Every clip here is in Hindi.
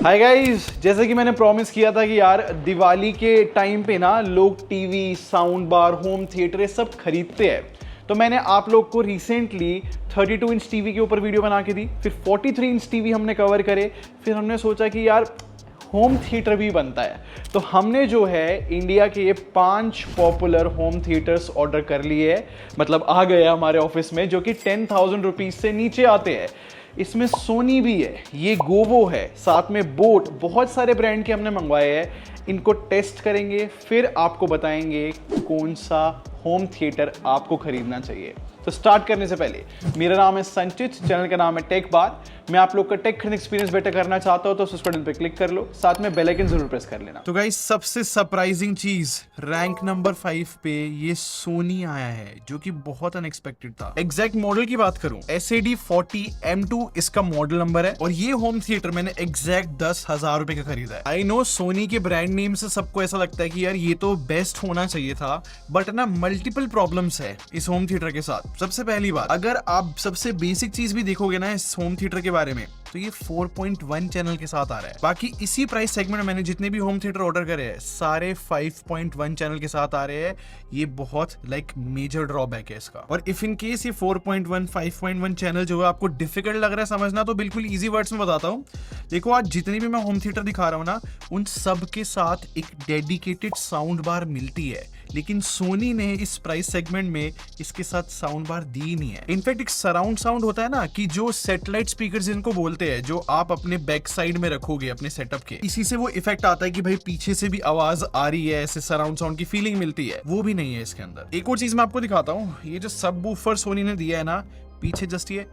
हाय गाइस, जैसे कि मैंने प्रॉमिस किया था कि यार दिवाली के टाइम पे ना लोग TV, sound bar, home theatre ये सब खरीदते हैं। तो मैंने आप लोग को रिसेंटली 32 इंच टीवी के ऊपर वीडियो बना के दी, फिर 43 इंच टीवी हमने कवर करे, फिर हमने सोचा कि यार होम थिएटर भी बनता है। तो हमने जो है इंडिया के ये 5 पॉपुलर होम थिएटर्स ऑर्डर कर लिए हैं, मतलब आ गए हमारे ऑफिस में, जो कि 10,000 रुपीज से नीचे आते हैं। इसमें सोनी भी है, ये गोवो है, साथ में बोट, बहुत सारे ब्रांड के हमने मंगवाए हैं। इनको टेस्ट करेंगे, फिर आपको बताएंगे कौन सा होम थिएटर आपको खरीदना चाहिए। तो स्टार्ट करने से पहले, मेरा नाम है संचित, चैनल का नाम है टेक बार। मैं आप लोग का टेक खरीद एक्सपीरियंस बेटर करना चाहता हूं तो सब्सक्राइब बटन पे क्लिक कर लो, साथ में बेल आइकन जरूर प्रेस कर लेना। तो गाइस, सबसे सरप्राइजिंग चीज, रैंक नंबर 5 पे ये सोनी आया है, जो कि बहुत अनएक्सपेक्टेड था। एग्जैक्ट मॉडल की बात करूं, SAD40M2 इसका मॉडल नंबर है, और ये होम थिएटर मैंने एग्जैक्ट 10,000 रुपए का खरीदा है। आई नो सोनी के ब्रांड नेम से सबको ऐसा लगता है कि यार ये तो बेस्ट होना चाहिए था, बट ना मल्टीपल प्रॉब्लम्स है इस होम थिएटर के साथ। सबसे पहली बात, अगर आप सबसे बेसिक चीज भी देखोगे ना इस होम थिएटर के बारे में, तो ये 4.1 चैनल के साथ आ रहा है। बाकी इसी प्राइस सेगमेंट में मैंने जितने भी होम थिएटर ऑर्डर करे हैं, सारे 5.1 चैनल के साथ आ रहे हैं। ये बहुत मेजर ड्रॉबैक है इसका। और इफ इन केस ये 4.1 5.1 चैनल जो है आपको डिफिकल्ट लग रहा है समझना, तो बिल्कुल इजी वर्ड्स में बताता हूँ। देखो, आज जितनी भी मैं होम थिएटर दिखा रहा हूँ ना, उन सब के साथ एक डेडिकेटेड साउंड बार मिलती है, लेकिन सोनी ने इस प्राइस सेगमेंट में इसके साथ साउंड बार दी नहीं है। इनफैक्ट एक सराउंड साउंड होता है ना, कि जो सैटेलाइट स्पीकर जिनको बोलते हैं, जो आप अपने बैक साइड में रखोगे अपने सेटअप के, इसी से वो इफेक्ट आता है कि भाई पीछे से भी आवाज आ रही है, ऐसे सराउंड साउंड की फीलिंग मिलती है, वो भी नहीं है इसके अंदर। एक और चीज मैं आपको दिखाता हूँ, ये जो सब वूफर सोनी ने दिया है ना, पीछे जस्ट ये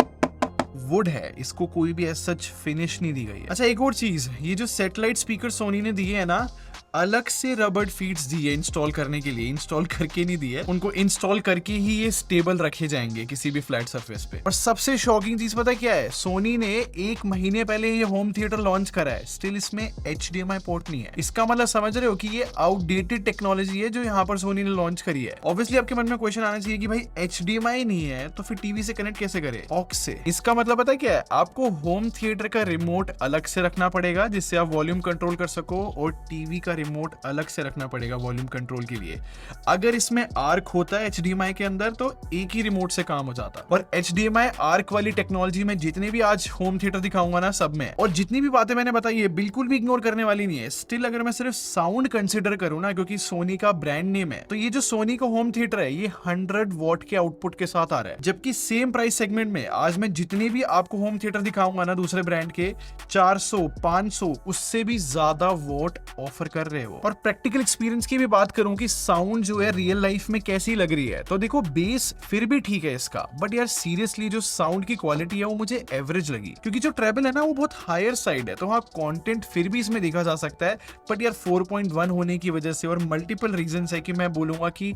वुड है, इसको कोई भी ऐसा सच फिनिश नहीं दी गई है। अच्छा, एक और चीज, ये जो सैटेलाइट स्पीकर सोनी ने दिए है ना, अलग से रबड़ फीट्स दिए इंस्टॉल करने के लिए, इंस्टॉल करके नहीं दिए, उनको इंस्टॉल करके ही ये स्टेबल रखे जाएंगे किसी भी फ्लैट सरफेस पे। और सबसे शॉकिंग चीज पता क्या है, सोनी ने 1 महीने पहले ये होम थिएटर लॉन्च करा है, स्टिल इसमें HDMI पोर्ट नहीं है। इसका मतलब समझ रहे हो कि ये आउटडेटेड टेक्नोलॉजी है जो यहाँ पर सोनी ने लॉन्च करी है। ऑब्वियसली आपके मन में क्वेश्चन आना चाहिए कि भाई HDMI नहीं है तो फिर टीवी से कनेक्ट कैसे करे? ऑक्स से। इसका मतलब पता क्या है, आपको होम थिएटर का रिमोट अलग से रखना पड़ेगा जिससे आप वॉल्यूम कंट्रोल कर सको, और टीवी का रिमोट अलग से रखना पड़ेगा वॉल्यूम कंट्रोल के लिए। अगर इसमें आर्क होता है HDMI के अंदर, तो एक ही रिमोट से काम हो जाता। और HDMI आर्क वाली टेक्नोलॉजी में जितने भी आज होम थिएटर दिखाऊंगा ना, सब में, और जितनी भी बातें मैंने बताई है, बिल्कुल भी इग्नोर करने वाली नहीं है। स्टिल अगर मैं सिर्फ साउंड कंसिडर करूं ना, क्योंकि सोनी का ब्रांड नेम है, तो ये जो सोनी का होम थिएटर है, ये 100 वॉट के आउटपुट के साथ आ रहा है। जबकि सेम प्राइस सेगमेंट में आज मैं जितने भी आपको होम थिएटर दिखाऊंगा ना दूसरे ब्रांड के, 400 500 उससे भी ज्यादा वॉट ऑफर कर रहे हो। और प्रैक्टिकल एक्सपीरियंस की भी बात करूं कि साउंड जो है रियल लाइफ में कैसी लग रही है, तो देखो बेस फिर भी ठीक है इसका, बट यार सीरियसली जो साउंड की क्वालिटी है वो मुझे एवरेज लगी, क्योंकि जो ट्रेबल है ना वो बहुत हायर साइड है। तो हाँ, कंटेंट फिर भी इसमें देखा जा सकता है, बट यार 4.1 होने की वजह से और मल्टीपल रीजंस है कि मैं बोलूंगा कि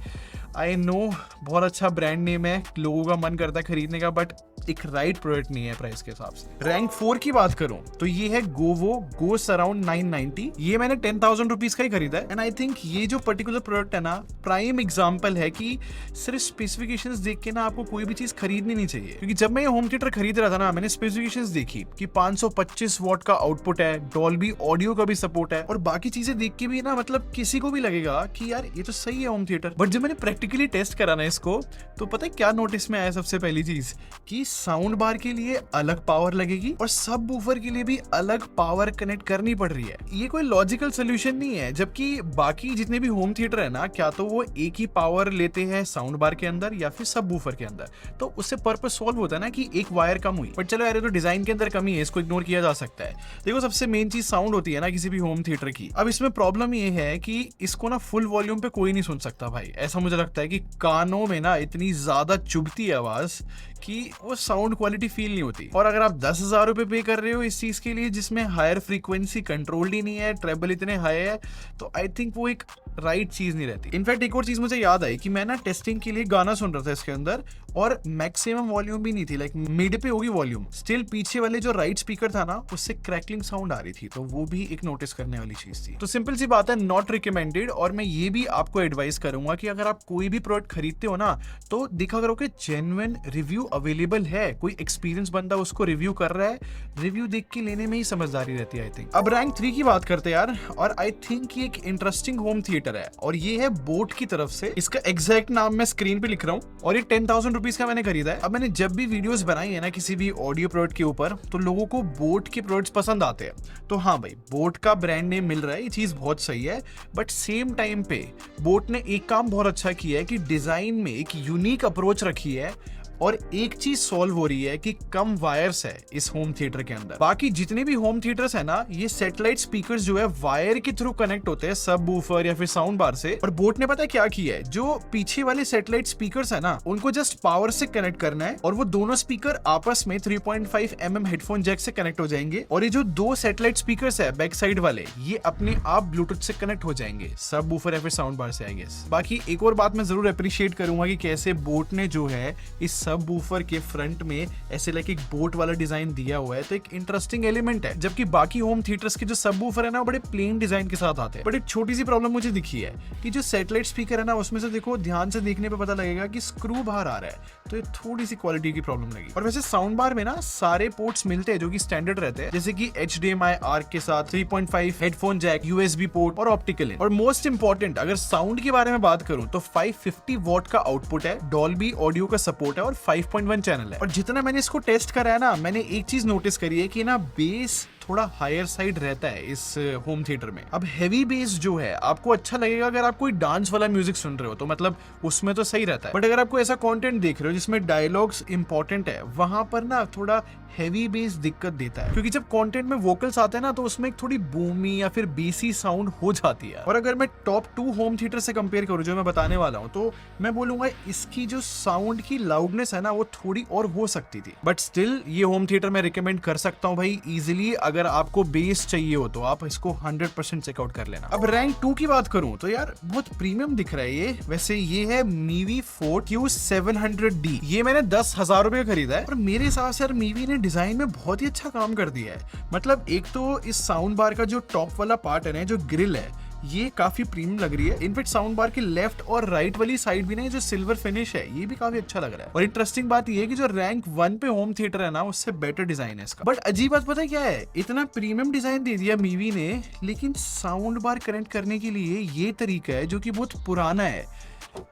आई नो बहुत अच्छा ब्रांड नेम है, लोगों का मन करता है खरीदने का, बट एक राइट प्रोडक्ट नहीं है प्राइस के हिसाब से। रैंक 4 की बात करूं तो ये है गोवो गो सराउंड 990। ये मैंने 10,000 रुपीज का ही खरीदा है, एंड आई थिंक ये जो पर्टिकुलर प्रोडक्ट है ना, प्राइम एग्जांपल है कि सिर्फ स्पेसिफिकेशंस देख के ना आपको कोई भी चीज खरीदनी नहीं चाहिए। क्योंकि जब मैं ये होम थिएटर खरीद रहा था ना, मैंने स्पेसिफिकेशंस देखी कि 525 वॉट का आउटपुट है, डॉल्बी ऑडियो का भी सपोर्ट है, और बाकी चीजें देख के भी ना मतलब किसी को भी लगेगा कि यार ये तो सही है होम थिएटर। बट जब मैंने प्रैक्टिकली टेस्ट करा ना इसको, तो पता है क्या नोटिस में आया? सबसे पहली चीज कि साउंड बार के लिए अलग पावर लगेगी और सब वूफर के लिए भी अलग पावर कनेक्ट करनी पड़ रही है। ये कोई लॉजिकल सोल्यूशन नहीं है, जबकि बाकी जितने भी होम थिएटर है ना, क्या तो वो एक ही पावर लेते हैं साउंड बार के अंदर या फिर सब वूफर के अंदर, तो उससे पर्पस सॉल्व होता है ना कि एक वायर कम हुई। बट चलो यार, ये तो डिजाइन के अंदर कमी है, इसको इग्नोर किया जा सकता है। देखो, सबसे मेन चीज साउंड होती है ना किसी भी होम थिएटर की। अब इसमें प्रॉब्लम ये है कि इसको ना फुल वॉल्यूम पे कोई नहीं सुन सकता भाई। ऐसा मुझे लगता है कि कानों में ना इतनी ज्यादा चुभती है आवाज कि वो साउंड क्वालिटी फील नहीं होती। और अगर आप 10,000 रुपए पे कर रहे हो इस चीज के लिए जिसमें हायर फ्रीक्वेंसी कंट्रोल ही नहीं है, ट्रेबल इतने हाई है, तो आई थिंक वो एक राइट चीज नहीं रहती। इनफैक्ट एक और चीज मुझे याद आई कि मैं ना टेस्टिंग के लिए गाना सुन रहा था इसके अंदर, और मैक्सिमम वॉल्यूम भी नहीं थी, लाइक मिड पे होगी वॉल्यूम, स्टिल पीछे वाले जो राइट स्पीकर था ना उससे क्रैकलिंग साउंड आ रही थी, तो वो भी एक नोटिस करने वाली चीज थी। तो सिंपल सी बात है, नॉट रिकमेंडेड। और मैं ये भी आपको एडवाइस करूंगा कि अगर आप कोई भी प्रोडक्ट खरीदते हो ना, तो देखा करो कि जेन्युइन रिव्यू अवेलेबल है, कोई एक्सपीरियंस बंदा उसको रिव्यू कर रहा है, रिव्यू देख के लेने में ही समझदारी रहती है आई थिंक। अब रैंक 3 की बात करते हैं यार, और आई थिंक ये एक इंटरेस्टिंग होम थिएटर है और ये है बोट की तरफ से। इसका एग्जैक्ट नाम मैं स्क्रीन पे लिख रहा हूँ और ये 10,000 रुपीज का मैंने खरीदा है। अब मैंने जब भी वीडियोस बनाई है ना किसी भी ऑडियो प्रोडक्ट के ऊपर, तो लोगों को बोट के प्रोडक्ट्स पसंद आते हैं। तो हाँ भाई, बोट का ब्रांड नेम मिल रहा है, ये चीज बहुत सही है। बट सेम टाइम पे बोट ने एक काम बहुत अच्छा किया है कि डिजाइन में एक यूनिक अप्रोच रखी है और एक चीज सॉल्व हो रही है कि कम वायर्स है इस होम थिएटर के अंदर। बाकी जितने भी होम थिएटर्स है ना, ये सैटेलाइट स्पीकर्स जो है वायर के थ्रू कनेक्ट होते हैं सब वूफर या फिर साउंड बार से। और बोट ने पता है क्या किया है, जो पीछे वाले सैटेलाइट स्पीकर्स है ना, उनको जस्ट पावर से कनेक्ट करना है और वो दोनों स्पीकर आपस में 3.5 mm हेडफोन जैक से कनेक्ट हो जाएंगे। और ये जो दो सैटेलाइट स्पीकर्स है बैक साइड वाले, ये अपने आप ब्लूटूथ से कनेक्ट हो जाएंगे सब वूफर या फिर साउंड बार से आई गेस। बाकी एक और बात मैं जरूर अप्रिशिएट करूंगा कि कैसे बोट ने जो है इस सब वूफर के फ्रंट में ऐसे लाइक एक बोट वाला डिजाइन दिया हुआ है, तो एक इंटरेस्टिंग एलिमेंट है। जबकि बाकी होम थिएटर्स के जो सब वूफर है ना, बड़े प्लेन डिजाइन के साथ आते हैं। बट एक छोटी सी प्रॉब्लम मुझे दिखी है कि जो सैटेलाइट स्पीकर है ना, उसमें से देखो ध्यान से देखने पे पता लगेगा कि स्क्रू बाहर आ रहा है, तो ये थोड़ी सी क्वालिटी की प्रॉब्लम लगी। और वैसे साउंड बार में ना सारे पोर्ट्स मिलते हैं जो कि स्टैंडर्ड रहते हैं, जैसे कि HDMI आर्क के साथ 3.5 हेडफोन जैक, USB पोर्ट और ऑप्टिकल इन। और मोस्ट इंपॉर्टेंट अगर साउंड के बारे में बात करूं तो 550 वॉट का आउटपुट है, डॉल्बी ऑडियो का सपोर्ट है और 5.1 चैनल है। और जितना मैंने इसको टेस्ट करा है ना, मैंने एक चीज नोटिस करी है कि ना बेस थोड़ा हायर साइड रहता है इस होम थिएटर में। अब हेवी बेस जो है आपको अच्छा लगेगा अगर आप कोई डांस वाला म्यूजिक सुन रहे हो, तो मतलब उसमें तो सही रहता है। बट अगर आपको ऐसा कंटेंट देख रहे हो जिसमें डायलॉग्स इंपॉर्टेंट है, वहां पर ना थोड़ा हेवी बेस दिक्कत देता है, क्योंकि जब कंटेंट में वोकल्स आते हैं ना, तो उसमें एक थोड़ी बूमी या फिर बेसी साउंड हो जाती है। और अगर मैं टॉप 2 होम थिएटर से कंपेयर करूं जो मैं बताने वाला हूं, तो मैं बोलूंगा इसकी जो साउंड की लाउडनेस है ना, वो थोड़ी और हो सकती थी। बट स्टिल ये होम थिएटर मैं रिकमेंड कर सकता हूं भाई इजिली। अगर आपको बेस चाहिए हो तो आप इसको 100% चेकआउट कर लेना। अब रैंक 2 की बात करूं तो यार बहुत प्रीमियम दिख रहा है ये। वैसे ये है मीवी फोर्ट Q700D। ये मैंने 10,000 रुपए का खरीदा है और मेरे हिसाब से यार मीवी ने डिजाइन में बहुत ही अच्छा काम कर दिया है। मतलब एक तो इस साउंड बार का जो टॉप वाला पार्ट है ना, जो ग्रिल है, ये काफी प्रीमियम लग रही है। इनफैक्ट साउंड बार के लेफ्ट और राइट वाली साइड भी ना जो सिल्वर फिनिश है, ये भी काफी अच्छा लग रहा है। और इंटरेस्टिंग बात ये है कि जो रैंक 1 पे होम थिएटर है ना, उससे बेटर डिजाइन है इसका। बट अजीब बात पता है क्या है, इतना प्रीमियम डिजाइन दे दिया मीवी ने, लेकिन साउंड बार कनेक्ट करने के लिए ये तरीका है जो कि बहुत पुराना है।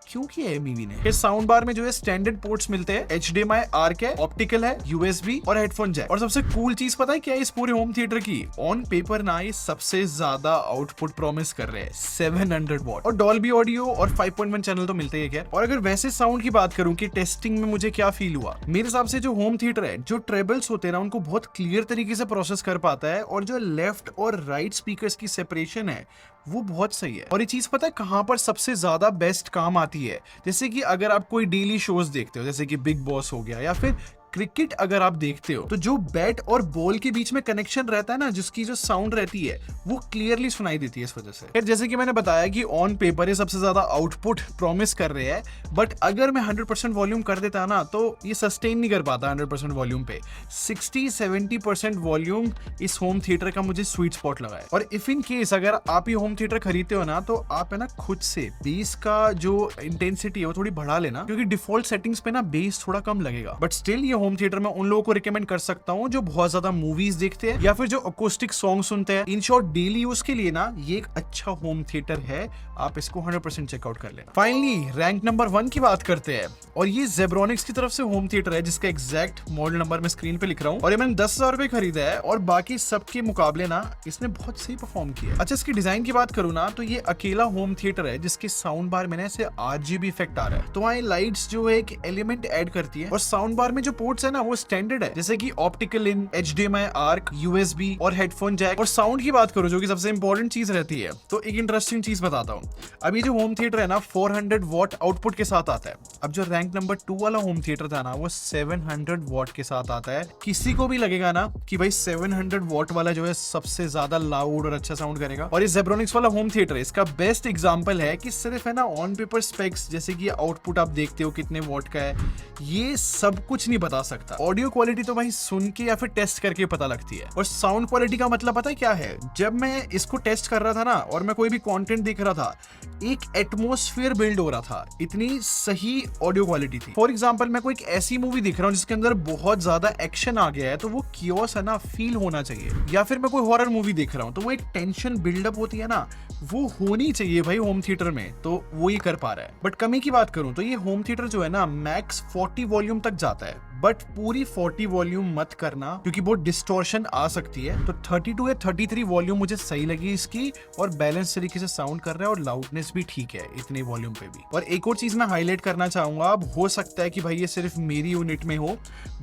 क्यों किया है मीवी ने? इस साउंड बार में जो है स्टैंडर्ड पोर्ट्स मिलते हैं, HDMI आर्क है, ऑप्टिकल है, USB और हेडफोन जैक। और सबसे कूल चीज पता है क्या है इस पूरे होम थिएटर की? ऑन पेपर ना ये सबसे ज्यादा आउटपुट प्रॉमिस कर रहे हैं, 700 वॉट। और डॉल्बी ऑडियो और 5.1 चैनल तो मिलते ही है। और अगर वैसे साउंड की बात करूं कि टेस्टिंग में मुझे क्या फील हुआ, मेरे हिसाब से जो होम थिएटर है, जो ट्रेबल्स होते हैं ना, उनको बहुत क्लियर तरीके से प्रोसेस कर पाता है। और जो लेफ्ट और राइट स्पीकर्स की सेपरेशन है वो बहुत सही है। और ये चीज पता है कहां पर सबसे ज्यादा बेस्ट काम आती है? जैसे कि अगर आप कोई डेली शोज देखते हो, जैसे कि बिग बॉस हो गया, या फिर क्रिकेट अगर आप देखते हो, तो जो बैट और बॉल के बीच में कनेक्शन रहता है ना, जिसकी जो साउंड रहती है वो क्लियरली सुनाई देती है इस वजह से। फिर जैसे कि मैंने बताया कि ऑन पेपर ये सबसे ज्यादा आउटपुट प्रॉमिस कर रहे हैं, बट अगर मैं 100% वॉल्यूम कर देता ना, तो ये सस्टेन नहीं कर पाता 100% वॉल्यूम पे। 60-70% वॉल्यूम इस होम थिएटर का मुझे स्वीट स्पॉट लगा है। और इफ इन केस अगर आप ये होम थिएटर खरीदते हो ना, तो आप है ना खुद से बेस का जो इंटेंसिटी है वो थोड़ी बढ़ा लेना, क्योंकि डिफॉल्ट सेटिंग्स पे ना बेस थोड़ा कम लगेगा। बट स्टिल ये होम थिएटर में उन लोगों को रिकमेंड कर सकता हूं जो बहुत ज्यादा मूवीज देखते हैं या फिर जो अकोस्टिक सॉन्ग सुनते हैं। इन शॉर्ट डेली यूज के लिए ना ये एक अच्छा होम थिएटर है, आप इसको 100% चेकआउट कर लेना। फाइनली रैंक नंबर 1 की बात करते हैं, और ये जेब्रॉनिक्स की तरफ से होम थिएटर है जिसका एग्जैक्ट मॉडल नंबर मैं स्क्रीन पे लिख रहा हूँ। और ये मैंने 10,000 रुपए खरीदा है और बाकी सबके मुकाबले ना इसने बहुत सही परफॉर्म किया। अच्छा, इसकी डिजाइन की बात करूँ ना, तो ये अकेला होम थिएटर है जिसके साउंड बार में ना ऐसे RGB इफेक्ट आ रहा है। तो वहाँ लाइट्स जो है एक एलिमेंट ऐड करती है। और साउंड बार में जो पोर्ट्स है ना वो स्टैंडर्ड है, जैसे कि ऑप्टिकल इन, HDMI आर्क, USB और हेडफोन जैक। और साउंड की बात करो जो कि सबसे इंपॉर्टेंट चीज रहती है, तो एक इंटरेस्टिंग चीज बताता हूँ। अभी जो होम थिएटर है ना 400 वॉट आउटपुट के साथ आता है। अब जो रैंक नंबर 2 वाला होम थिएटर था ना, वो 700 वॉट के साथ आता है। किसी को भी लगेगा ना कि भाई 700 वॉट वाला जो है सबसे ज्यादा लाउड और अच्छा साउंड करेगा। और ये जेब्रॉनिक्स वाला होम थिएटर इसका बेस्ट एग्जांपल है कि सिर्फ है ना ऑन पेपर स्पेक्स, जैसे कि आउटपुट आप देखते हो कितने वॉट का है, ये सब कुछ नहीं बता बता सकता। ऑडियो क्वालिटी तो भाई सुन के या फिर टेस्ट करके पता लगती है, और साउंड क्वालिटी का मतलब पता है क्या है? जब मैं इसको टेस्ट कर रहा था ना और मैं कोई भी कंटेंट देख रहा था, एक एटमॉस्फेयर बिल्ड हो रहा था, इतनी सही ऑडियो क्वालिटी थी। फॉर एग्जांपल मैं कोई एक ऐसी मूवी देख रहा हूँ जिसके अंदर बहुत ज्यादा एक्शन आ गया है, तो वो कियोस है ना, फील होना चाहिए। या फिर मैं कोई हॉरर मूवी देख रहा हूँ तो वो एक टेंशन बिल्डअप होती है ना, वो होनी चाहिए भाई होम थिएटर में, तो वो ये कर पा रहा है। बट कमी की बात करूं तो ये होम थिएटर जो है ना मैक्स 40 वॉल्यूम तक जाता है, बट पूरी 40 वॉल्यूम मत करना क्योंकि बहुत डिस्टॉर्शन आ सकती है। तो 32 या 33 वॉल्यूम मुझे सही लगी इसकी, और बैलेंस तरीके से साउंड कर रहा है और लाउडनेस भी ठीक है इतने वॉल्यूम पे भी। और एक और चीज मैं हाईलाइट करना चाहूंगा, अब हो सकता है कि भाई ये सिर्फ मेरी यूनिट में हो,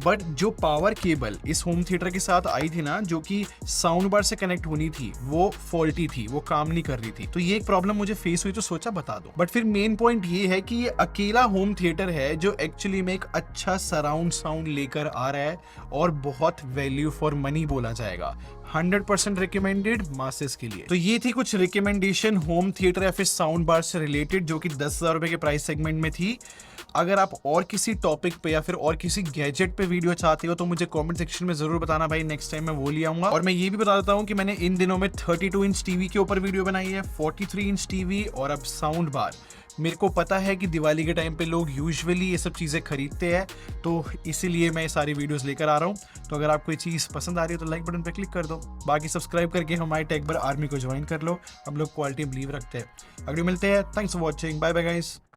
बट जो पावर केबल इस होम थिएटर के साथ आई थी ना, जो कि साउंड बार से कनेक्ट होनी थी, वो फॉल्टी थी, वो काम नहीं कर रही थी। तो ये एक प्रॉब्लम मुझे फेस हुई, तो सोचा बता दो। बट फिर मेन पॉइंट ये है कि ये अकेला होम थिएटर है जो एक्चुअली में एक अच्छा सराउंड साउंड लेकर आ रहा है, और बहुत वैल्यू फॉर मनी बोला जाएगा। 100% रिकमेंडेड मासेस के लिए। तो ये थी कुछ रिकमेंडेशन होम थिएटर या फिर साउंड बार से रिलेटेड, जो कि 10,000 रुपए के प्राइस सेगमेंट में थी। अगर आप और किसी टॉपिक पे या फिर और किसी गैजेट पे वीडियो चाहते हो तो मुझे कमेंट सेक्शन में जरूर बताना भाई, नेक्स्ट टाइम मैं वो ले आऊंगा। और मैं ये भी बता देता हूँ कि मैंने इन दिनों में 32 इंच टीवी के ऊपर वीडियो बनाई है, 43 इंच टीवी और अब साउंड बार। मेरे को पता है कि दिवाली के टाइम पे लोग यूजुअली ये सब चीज़ें खरीदते हैं, तो इसीलिए मैं ये सारी वीडियोस लेकर आ रहा हूँ। तो अगर आपको ये चीज़ पसंद आ रही है तो लाइक बटन पे क्लिक कर दो, बाकी सब्सक्राइब करके हमारे टेकबर आर्मी को ज्वाइन कर लो। हम लोग क्वालिटी में बिलीव रखते हैं। अगले मिलते हैं, thanks for watching, bye bye guys.